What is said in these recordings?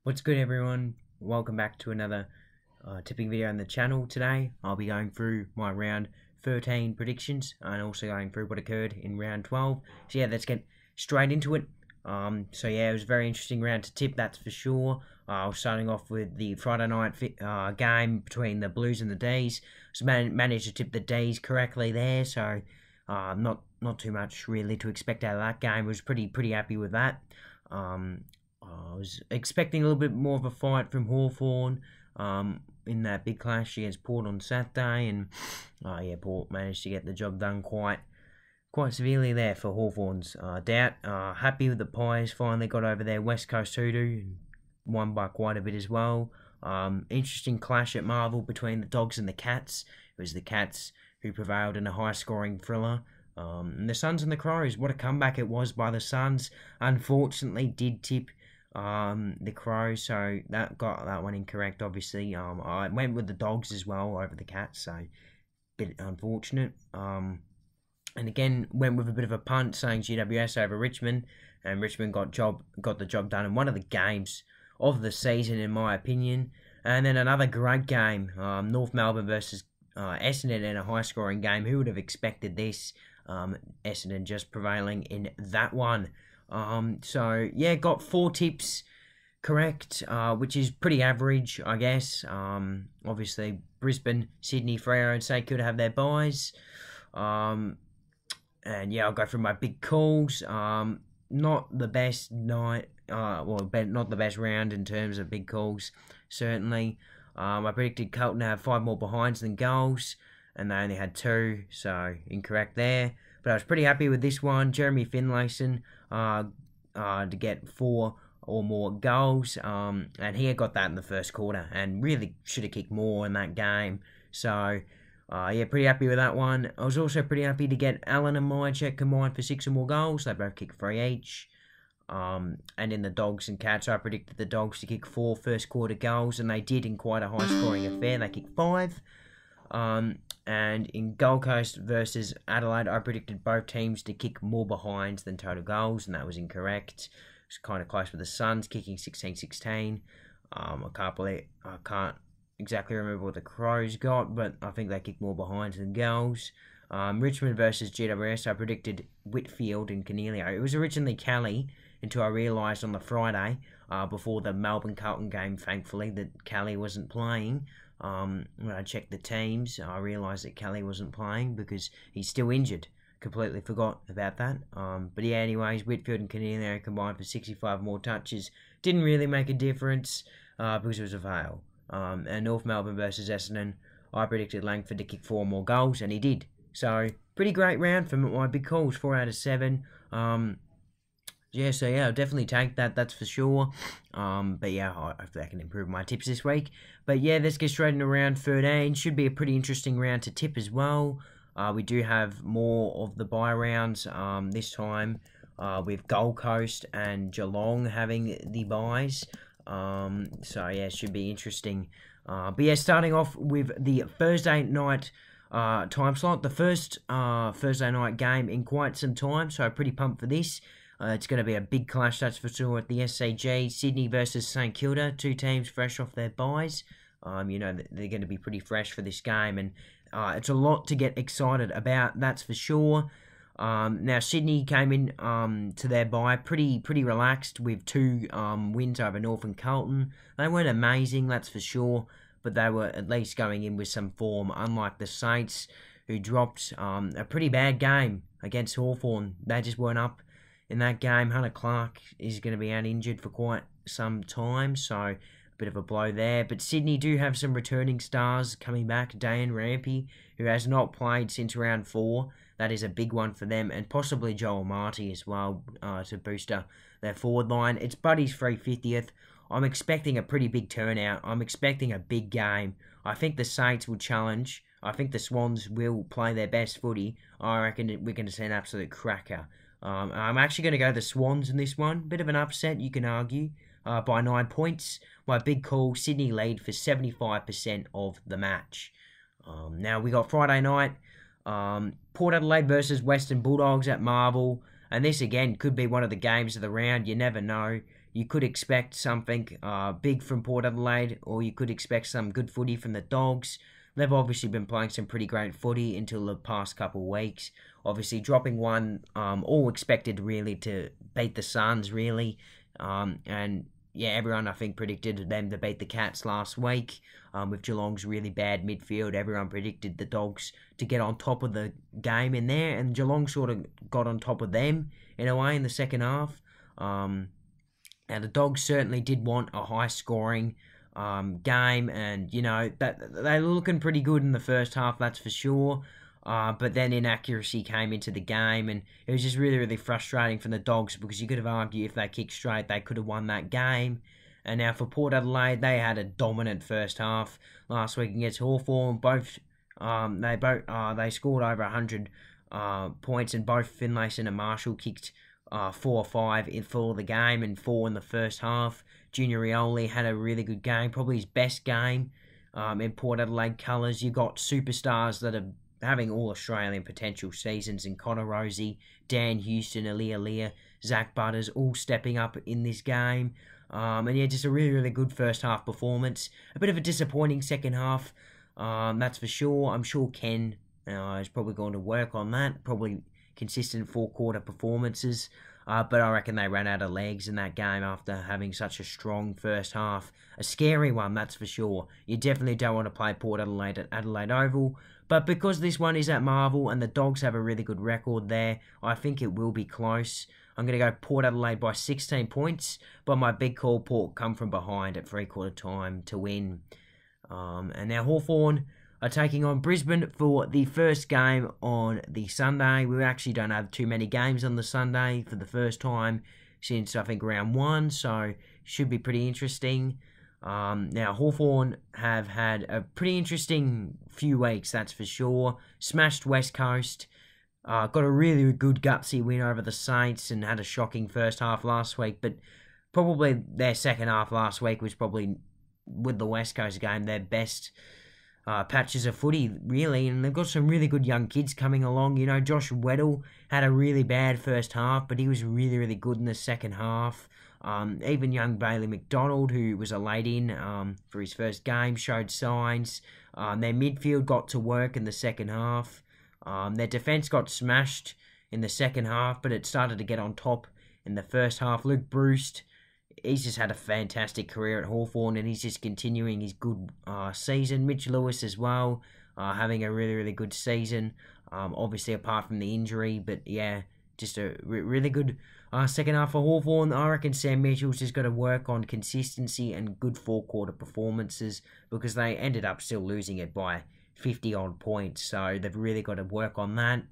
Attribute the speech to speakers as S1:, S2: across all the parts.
S1: What's good, everyone? Welcome back to another tipping video on the channel. Today I'll be going through my round 13 predictions and also going through what occurred in round 12. So yeah, let's get straight into it. So yeah, it was a very interesting round to tip, that's for sure. I was starting off with the Friday night game between the Blues and the Dees. So managed to tip the Dees correctly there, so not too much really to expect out of that game. I was pretty happy with that. I was expecting a little bit more of a fight from Hawthorn in that big clash against Port on Saturday, and yeah, Port managed to get the job done quite severely there for Hawthorn's doubt. Happy with the Pies, finally got over their West Coast hoodoo and won by quite a bit as well. Interesting clash at Marvel between the Dogs and the Cats. It was the Cats who prevailed in a high-scoring thriller. And the Suns and the Crows, what a comeback it was by the Suns. Unfortunately, did tip the Crows, so that got that one incorrect, obviously. I went with the Dogs as well over the Cats, so a bit unfortunate. And again, went with a bit of a punt, saying GWS over Richmond, and Richmond got the job done in one of the games of the season, in my opinion. And then another great game, North Melbourne versus Essendon in a high-scoring game. Who would have expected this? Essendon just prevailing in that one. So yeah, got 4 tips correct, which is pretty average, I guess. Obviously Brisbane, Sydney, Freo and St Kilda have their buys. And yeah, I'll go through my big calls. Not the best night, not the best round in terms of big calls, certainly. I predicted Carlton to have 5 more behinds than goals, and they only had 2, so incorrect there. But I was pretty happy with this one. Jeremy Finlayson to get 4 or more goals, and he got that in the first quarter, and really should have kicked more in that game. So yeah, pretty happy with that one. I was also pretty happy to get Allen and Myercheck combined for 6 or more goals. They both kicked 3 each. And in the Dogs and Cats, I predicted the Dogs to kick 4 first quarter goals, and they did in quite a high scoring affair. They kicked 5. And in Gold Coast versus Adelaide, I predicted both teams to kick more behinds than total goals, and that was incorrect. It was kind of close with the Suns kicking 16-16. I can't exactly remember what the Crows got, but I think they kicked more behinds than goals. Richmond versus GWS, I predicted Whitfield and Cornelio. It was originally Kelly, until I realised on the Friday, before the Melbourne-Carlton game, thankfully, that Kelly wasn't playing. When I checked the teams, I realised that Kelly wasn't playing because he's still injured. Completely forgot about that. But yeah, anyways, Whitfield and Cornelio combined for 65 more touches. Didn't really make a difference because it was a fail. And North Melbourne versus Essendon, I predicted Langford to kick 4 more goals, and he did. So, pretty great round for my big calls, 4 out of 7. Yeah, so yeah, I'll definitely take that, that's for sure. But yeah, hopefully I can improve my tips this week. But yeah, let's get straight into round 13. Should be a pretty interesting round to tip as well. We do have more of the bye rounds this time, with Gold Coast and Geelong having the byes. So yeah, it should be interesting. But yeah, starting off with the Thursday night time slot, the first Thursday night game in quite some time, so pretty pumped for this. It's going to be a big clash, that's for sure, at the SCG. Sydney versus St Kilda, 2 teams fresh off their byes. You know, they're going to be pretty fresh for this game, and it's a lot to get excited about, that's for sure. Now, Sydney came in to their bye pretty relaxed with 2 wins over North and Carlton. They weren't amazing, that's for sure, but they were at least going in with some form, unlike the Saints, who dropped a pretty bad game against Hawthorn. They just weren't up in that game. Hunter Clark is going to be out injured for quite some time, so a bit of a blow there. But Sydney do have some returning stars coming back. Dan Rampy, who has not played since round 4. That is a big one for them, and possibly Joel Marty as well to boost their forward line. It's Buddy's 350th. I'm expecting a pretty big turnout. I'm expecting a big game. I think the Saints will challenge. I think the Swans will play their best footy. I reckon we're going to see an absolute cracker. I'm actually going to go the Swans in this one. Bit of an upset, you can argue, by 9 points. My big call, Sydney lead for 75% of the match. Now, we got Friday night. Port Adelaide versus Western Bulldogs at Marvel. And this, again, could be one of the games of the round. You never know. you could expect something big from Port Adelaide, or you could expect some good footy from the Dogs. They've obviously been playing some pretty great footy until the past couple of weeks. Obviously dropping one, all expected really to beat the Suns, really. And yeah, everyone I think predicted them to beat the Cats last week. With Geelong's really bad midfield, everyone predicted the Dogs to get on top of the game in there, and Geelong sort of got on top of them in a way in the second half. Now the Dogs certainly did want a high-scoring game, and you know that they were looking pretty good in the first half, that's for sure. But then inaccuracy came into the game, and it was just really, really frustrating for the Dogs, because you could have argued if they kicked straight, they could have won that game. And now for Port Adelaide, they had a dominant first half last week against Hawthorn. They scored over 100 points, and both Finlayson and Marshall kicked 4 or 5 for the game, and 4 in the first half. Junior Rioli had a really good game, probably his best game in Port Adelaide colours. You got superstars that are having all Australian potential seasons in Connor Rosie, Dan Houston, Aaliyah, Zach Butters, all stepping up in this game. And yeah, just a really, really good first half performance. A bit of a disappointing second half, that's for sure. I'm sure Ken is probably going to work on that. Probably consistent 4-quarter performances. But I reckon they ran out of legs in that game after having such a strong first half. A scary one, that's for sure. You definitely don't want to play Port Adelaide at Adelaide Oval. But because this one is at Marvel and the Dogs have a really good record there, I think it will be close. I'm going to go Port Adelaide by 16 points, but my big call, Port come from behind at 3-quarter time to win. And now Hawthorn are taking on Brisbane for the first game on the Sunday. We actually don't have too many games on the Sunday for the first time since, I think, round 1, so should be pretty interesting. Now, Hawthorn have had a pretty interesting few weeks, that's for sure. Smashed West Coast. Got a really good gutsy win over the Saints and had a shocking first half last week, but probably their second half last week was probably, with the West Coast game, their best patches of footy, really, and they've got some really good young kids coming along. You know, Josh Weddle had a really bad first half, but he was really, really good in the second half. Even young Bailey McDonald, who was a late-in for his first game, showed signs. Their midfield got to work in the second half. Their defence got smashed in the second half, but it started to get on top in the first half. Luke Bruce, he's just had a fantastic career at Hawthorn, and he's just continuing his good season. Mitch Lewis as well, having a really, really good season. Obviously, apart from the injury, but yeah, just a really good second half for Hawthorn. I reckon Sam Mitchell's just got to work on consistency and good 4-quarter performances, because they ended up still losing it by 50-odd points, so they've really got to work on that.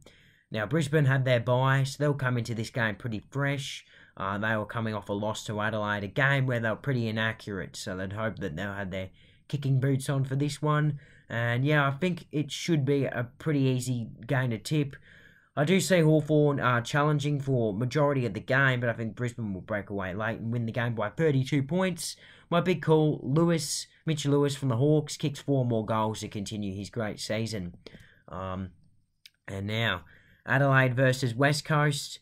S1: Now, Brisbane had their bye, so they'll come into this game pretty fresh. They were coming off a loss to Adelaide, a game where they were pretty inaccurate, so they'd hope that they'll have their kicking boots on for this one. And yeah, I think it should be a pretty easy game to tip. I do see Hawthorn challenging for majority of the game, but I think Brisbane will break away late and win the game by 32 points. My big call, Mitch Lewis from the Hawks, kicks 4 more goals to continue his great season. And now, Adelaide versus West Coast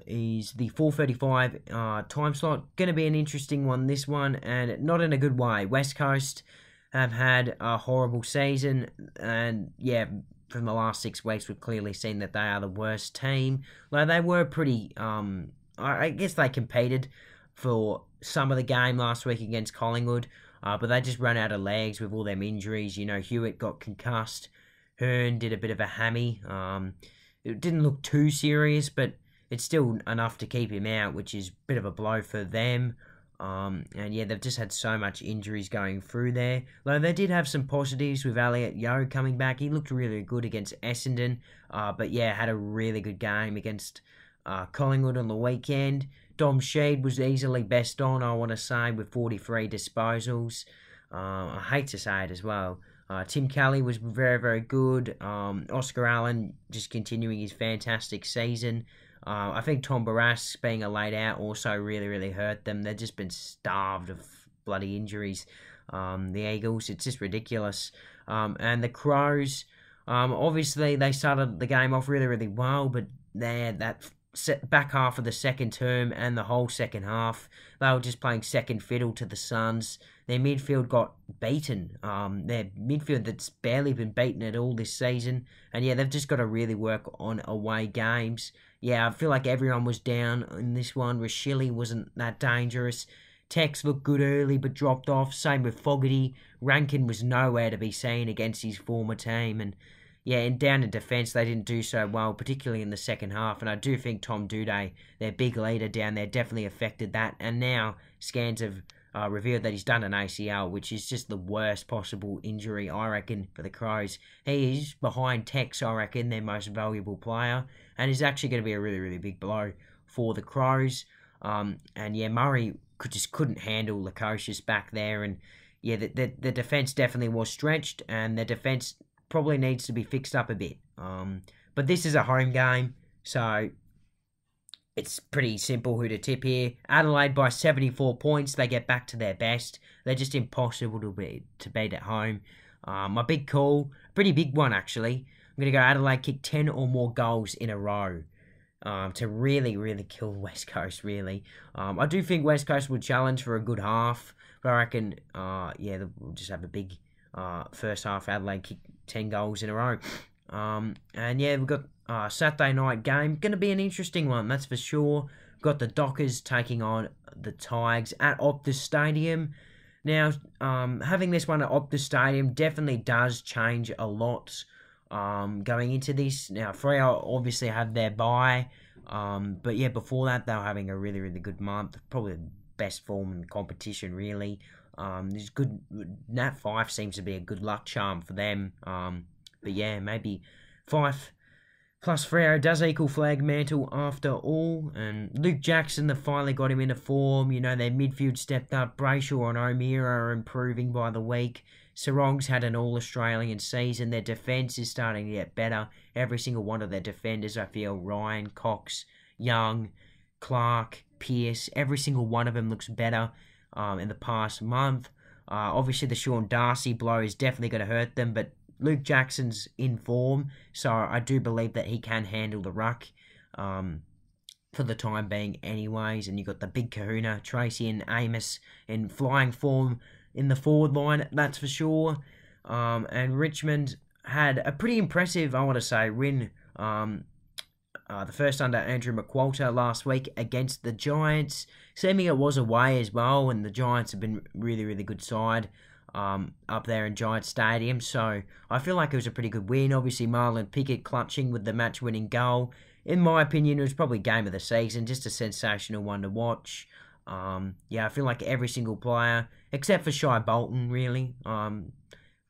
S1: is the 4:35 time slot. Going to be an interesting one, this one, and not in a good way. West Coast have had a horrible season, and yeah, from the last 6 weeks, we've clearly seen that they are the worst team. Like, they were pretty, I guess they competed for some of the game last week against Collingwood, but they just ran out of legs with all them injuries. You know, Hewitt got concussed, Hearn did a bit of a hammy. It didn't look too serious, but it's still enough to keep him out, which is a bit of a blow for them. And yeah, they've just had so much injuries going through there. Though they did have some positives with Elliot Yeo coming back. He looked really good against Essendon. But yeah, had a really good game against Collingwood on the weekend. Dom Sheed was easily best on, I want to say, with 43 disposals. I hate to say it as well. Tim Kelly was very, very good. Oscar Allen just continuing his fantastic season. I think Tom Barras being a late out also really, really hurt them. They've just been starved of bloody injuries. The Eagles, it's just ridiculous. And the Crows, obviously they started the game off really, really well, but that back half of the second term and the whole second half, they were just playing second fiddle to the Suns. Their midfield got beaten. Their midfield that's barely been beaten at all this season. And yeah, they've just got to really work on away games. Yeah, I feel like everyone was down in this one. Rashili wasn't that dangerous. Tex looked good early but dropped off. Same with Fogarty. Rankin was nowhere to be seen against his former team. And yeah, down in defence, they didn't do so well, particularly in the second half. And I do think Tom Duday, their big leader down there, definitely affected that. And now scans have revealed that he's done an ACL, which is just the worst possible injury, I reckon, for the Crows. He is behind Tex, I reckon, their most valuable player. And is actually going to be a really, really big blow for the Crows. And yeah, Murray just couldn't handle Lukosius back there. And yeah, the defence definitely was stretched. And the defence probably needs to be fixed up a bit. But this is a home game, so it's pretty simple who to tip here. Adelaide by 74 points. They get back to their best. They're just impossible to beat at home. My big call, pretty big one actually. I'm going to go Adelaide kick 10 or more goals in a row to really, really kill West Coast, really. I do think West Coast will challenge for a good half, but I reckon, yeah, we'll just have a big first half. Adelaide kick 10 goals in a row. And yeah, we've got Saturday night game. Going to be an interesting one, that's for sure. We've got the Dockers taking on the Tigers at Optus Stadium. Now, having this one at Optus Stadium definitely does change a lot going into this. Now, Freo obviously have their bye. But yeah, before that, they were having a really, really good month. Probably the best form in the competition, really. There's good. Nat 5 seems to be a good luck charm for them. But yeah, maybe 5 plus Freo does equal flag mantle after all. And Luke Jackson, they finally got him into form. You know, their midfield stepped up. Brayshaw and O'Meara are improving by the week. Sarong's had an All-Australian season. Their defence is starting to get better. Every single one of their defenders, I feel, Ryan, Cox, Young, Clark, Pearce, every single one of them looks better in the past month. Obviously, the Sean Darcy blow is definitely going to hurt them, but Luke Jackson's in form, so I do believe that he can handle the ruck for the time being anyways. And you've got the big kahuna, Tracy and Amos, in flying form in the forward line, that's for sure. And Richmond had a pretty impressive, I want to say, win. The first under Andrew McQualter last week against the Giants. Seeming it was away as well, and the Giants have been really, really good side up there in Giant Stadium. So I feel like it was a pretty good win. Obviously, Marlon Pickett clutching with the match-winning goal. In my opinion, it was probably game of the season. Just a sensational one to watch. Yeah, I feel like every single player, except for Shai Bolton, really,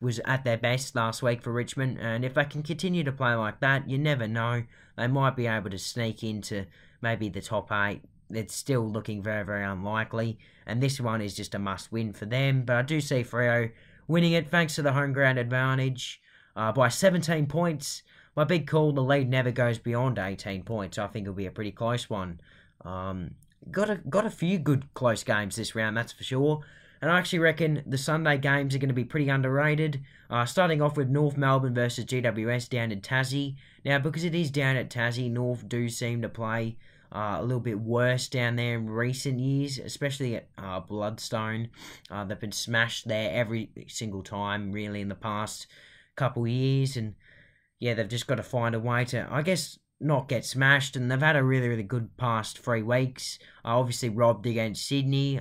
S1: was at their best last week for Richmond. And if they can continue to play like that, you never know. They might be able to sneak into maybe the top 8. It's still looking very, very unlikely. And this one is just a must-win for them. But I do see Freo winning it thanks to the home ground advantage by 17 points. My big call, the lead never goes beyond 18 points. I think it'll be a pretty close one. Got a few good close games this round, that's for sure. And I actually reckon the Sunday games are going to be pretty underrated. Starting off with North Melbourne versus GWS down in Tassie. Now, because it is down at Tassie, North do seem to play a little bit worse down there in recent years, especially at Bloodstone. They've been smashed there every single time, really, in the past couple of years. And yeah, they've just got to find a way to, I guess, not get smashed. And they've had a really, really good past 3 weeks. Obviously robbed against Sydney.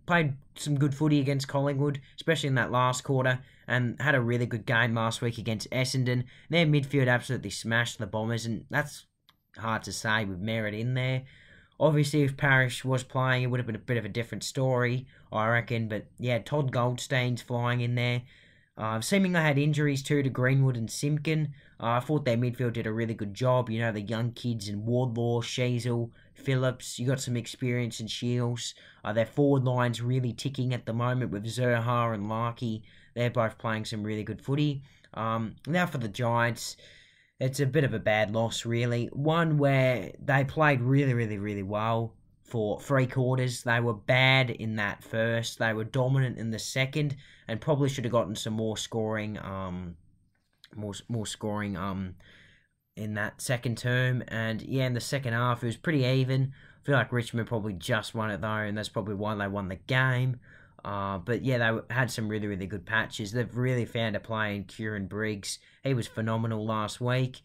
S1: Played some good footy against Collingwood, especially in that last quarter. And had a really good game last week against Essendon. Their midfield absolutely smashed the Bombers. And that's hard to say with Merritt in there. Obviously, if Parrish was playing, it would have been a bit of a different story, I reckon. But yeah, Todd Goldstein's flying in there. Seeming they had injuries too to Greenwood and Simpkin. I thought their midfield did a really good job. You know, the young kids in Wardlaw, Sheasel, Phillips. You got some experience in Shields. Their forward line's really ticking at the moment with Zurhaar and Larkey. They're both playing some really good footy. Now for the Giants. It's a bit of a bad loss, really. One where they played really, really, really well for 3 quarters. They were bad in that first. They were dominant in the second, and probably should have gotten some more scoring. in that second term, and yeah, in the second half it was pretty even. I feel like Richmond probably just won it though, and that's probably why they won the game. But yeah, they had some really, really good patches. They've really found a play in Kieran Briggs. He was phenomenal last week.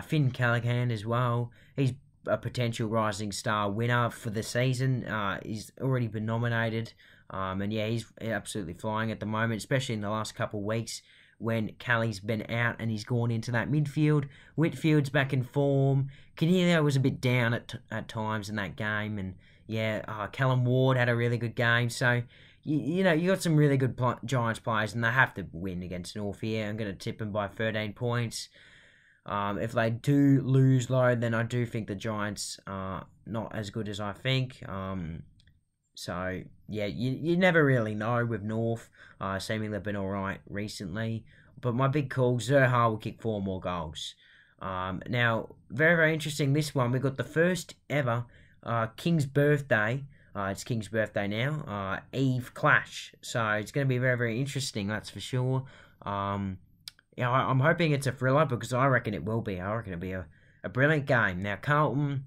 S1: Finn Callaghan as well. He's a potential rising star winner for the season. He's already been nominated. And yeah, he's absolutely flying at the moment, especially in the last couple of weeks when Callie's been out and he's gone into that midfield. Whitfield's back in form. Canelio was a bit down at times in that game. And yeah, Callum Ward had a really good game. So, you know, you got some really good Giants players, and they have to win against North here. I'm going to tip them by 13 points. If they do lose though, then I do think the Giants are not as good as I think. So yeah, you never really know with North. Seemingly they've been alright recently. But my big call, Zurhaar will kick 4 more goals. Now, very, very interesting this one. We've got the first ever King's birthday. It's King's birthday now. Eve clash. So it's going to be very, very interesting, that's for sure. Yeah, I'm hoping it's a thriller because I reckon it will be. I reckon it'll be a brilliant game. Now, Carlton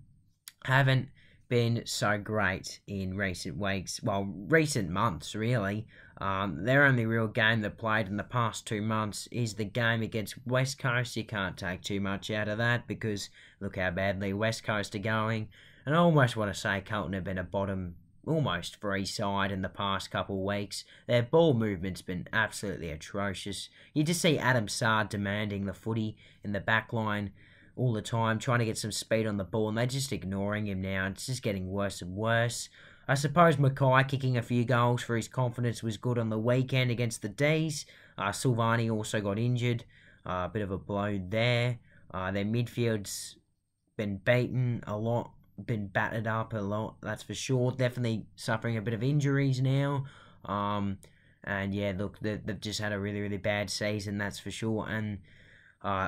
S1: haven't been so great in recent weeks. Well, recent months, really. Their only real game they've played in the past 2 months is the game against West Coast. You can't take too much out of that because look how badly West Coast are going. And I almost want to say Carlton have been a bottom almost free side in the past couple of weeks. Their ball movement's been absolutely atrocious. You just see Adam Sard demanding the footy in the back line all the time, trying to get some speed on the ball, and they're just ignoring him now. It's just getting worse and worse. I suppose Mackay kicking a few goals for his confidence was good on the weekend against the Dees. Silvani also got injured. A bit of a blow there. Their midfield's been beaten a lot, been battered up a lot, that's for sure. Definitely suffering a bit of injuries now. And yeah, look, they've just had a really, really bad season, that's for sure. And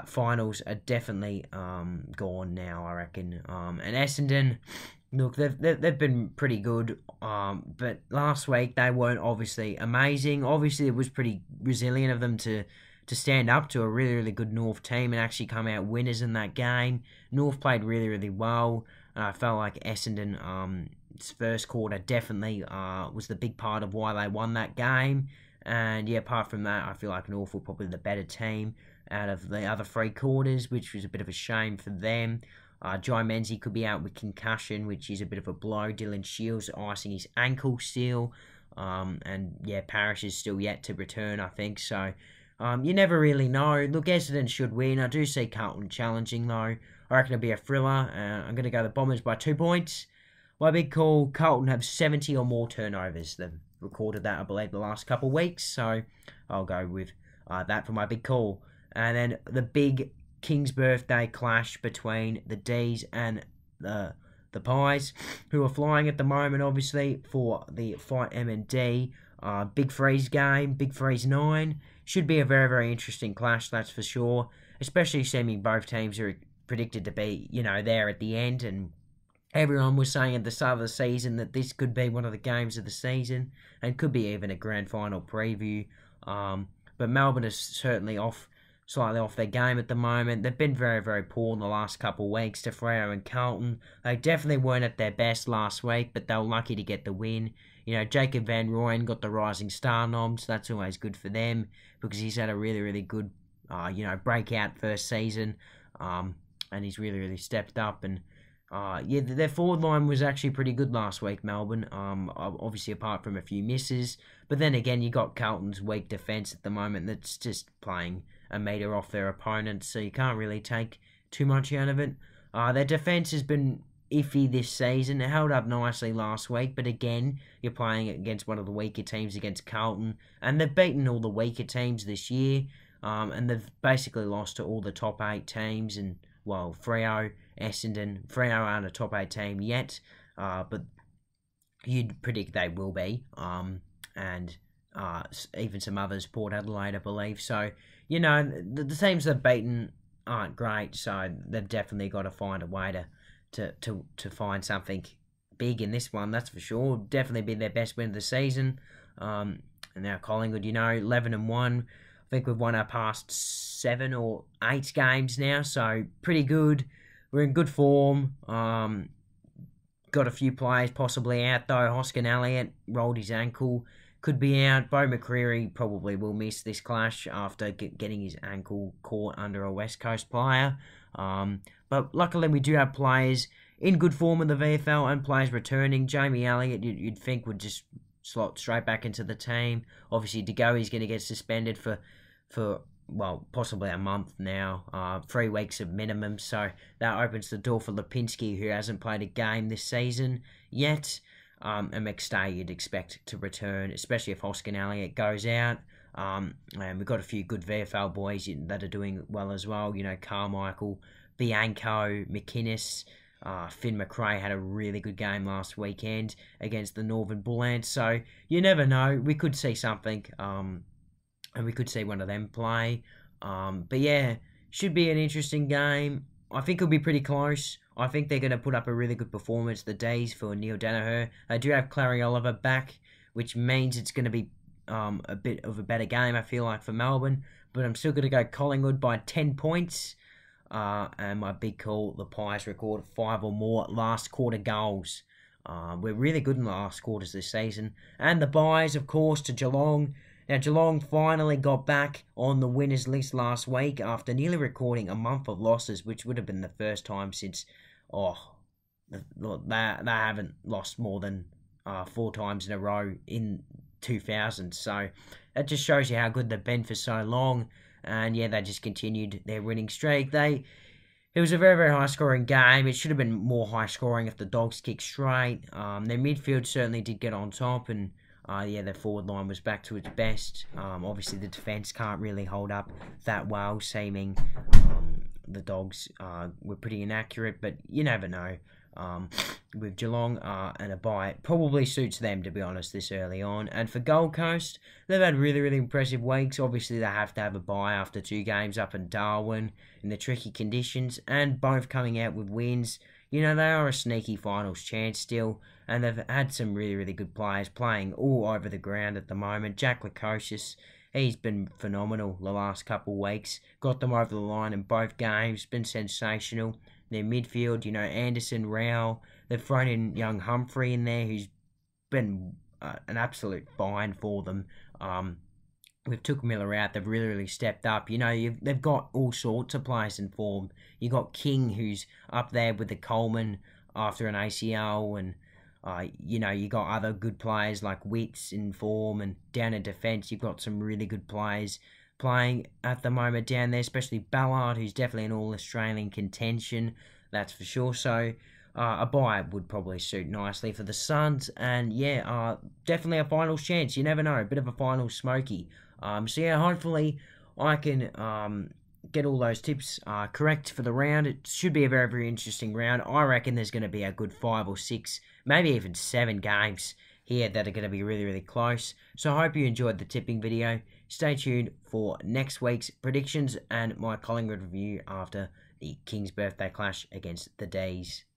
S1: finals are definitely gone now, I reckon. And Essendon, look, they've been pretty good. But last week they weren't obviously amazing. Obviously, it was pretty resilient of them to stand up to a really, really good North team and actually come out winners in that game. North played really, really well. And I felt like Essendon, its first quarter definitely was the big part of why they won that game. And yeah, apart from that, I feel like North were probably the better team out of the other 3 quarters, which was a bit of a shame for them. Jai Menzies could be out with concussion, which is a bit of a blow. Dylan Shields icing his ankle still. And yeah, Parrish is still yet to return, I think. So you never really know. Look, Essendon should win. I do see Carlton challenging, though. I reckon it'll be a thriller. I'm going to go the Bombers by 2 points. My big call, Carlton have 70 or more turnovers. They've recorded that, I believe, the last couple of weeks. So I'll go with that for my big call. And then the big King's birthday clash between the D's and the Pies, who are flying at the moment, obviously, for the Fight M&D. Big Freeze game, Big Freeze 9. Should be a very, very interesting clash, that's for sure. Especially seeming both teams are predicted to be, you know, there at the end. And everyone was saying at the start of the season that this could be one of the games of the season and could be even a grand final preview. But Melbourne is certainly slightly off their game at the moment. They've been very, very poor in the last couple of weeks to Freo and Carlton. They definitely weren't at their best last week, but they were lucky to get the win. You know, Jacob Van Rooyen got the Rising Star nom, so that's always good for them because he's had a really, really good, breakout first season, and he's really, really stepped up. And yeah, their forward line was actually pretty good last week, Melbourne. Obviously, apart from a few misses, but then again, you got Carlton's weak defence at the moment that's just playing a metre off their opponents, so you can't really take too much out of it. Their defence has been iffy this season. It held up nicely last week, but again, you're playing against one of the weaker teams against Carlton, and they've beaten all the weaker teams this year, and they've basically lost to all the top 8 teams, and, well, Freo, Essendon. Freo aren't a top 8 team yet, but you'd predict they will be, and even some others, Port Adelaide, I believe. So, you know, the teams they've beaten aren't great, so they've definitely got to find a way to find something big in this one, that's for sure. Definitely be their best win of the season. And now Collingwood, 11-1. I think we've won our past 7 or 8 games now, so pretty good. We're in good form. Got a few players possibly out though. Hoskin Elliott rolled his ankle, could be out. Bo McCreary probably will miss this clash after getting his ankle caught under a West Coast player. But luckily we do have players in good form in the VFL and players returning. Jamie Elliott, you'd think would just slot straight back into the team. Obviously, Degoe's going to get suspended for well, possibly a month now, 3 weeks of minimum, so that opens the door for Lipinski, who hasn't played a game this season yet, and McStay you'd expect to return, especially if Hoskin Elliott goes out, and we've got a few good VFL boys that are doing well as well, you know, Carmichael, Bianco, McInnes, Finn McRae had a really good game last weekend against the Northern Bullants, so you never know, we could see something, and we could see one of them play. But yeah, should be an interesting game. I think it'll be pretty close. I think they're going to put up a really good performance, the Dees, for Neil Danaher. They do have Clary Oliver back, which means it's going to be a bit of a better game, I feel like, for Melbourne. But I'm still going to go Collingwood by 10 points. And my big call, the Pies record 5 or more last quarter goals. We're really good in the last quarters this season. And the buys, of course, to Geelong. Now, Geelong finally got back on the winners list last week after nearly recording a month of losses, which would have been the first time since, they haven't lost more than 4 times in a row in 2000. So that just shows you how good they've been for so long. And yeah, they just continued their winning streak. It was a very, very high-scoring game. It should have been more high-scoring if the Dogs kicked straight. Their midfield certainly did get on top, and yeah, their forward line was back to its best. Obviously, the defence can't really hold up that well, seeming the Dogs were pretty inaccurate, but you never know. With Geelong and a bye, it probably suits them, to be honest, this early on. And for Gold Coast, they've had really, really impressive weeks. Obviously, they have to have a bye after 2 games up in Darwin in the tricky conditions, and both coming out with wins. You know, they are a sneaky finals chance still, and they've had some really, really good players playing all over the ground at the moment. Jack Lukosius, he's been phenomenal the last couple of weeks. Got them over the line in both games, been sensational. Their midfield, you know, Anderson, Rao, they've thrown in young Humphrey in there, who's been an absolute find for them. We've took Miller out. They've really, really stepped up. You know, they've got all sorts of players in form. You got King, who's up there with the Coleman after an ACL, and you know, you got other good players like Wicks in form, and down in defence, you've got some really good players playing at the moment down there, especially Ballard, who's definitely an all-Australian contention, that's for sure. So a bye would probably suit nicely for the Suns, and yeah, definitely a finals chance. You never know, a bit of a final smoky. So yeah, hopefully I can get all those tips correct for the round. It should be a very, very interesting round. I reckon there's going to be a good 5 or 6, maybe even 7 games here that are going to be really, really close. So I hope you enjoyed the tipping video. Stay tuned for next week's predictions and my Collingwood review after the King's birthday clash against the Dees.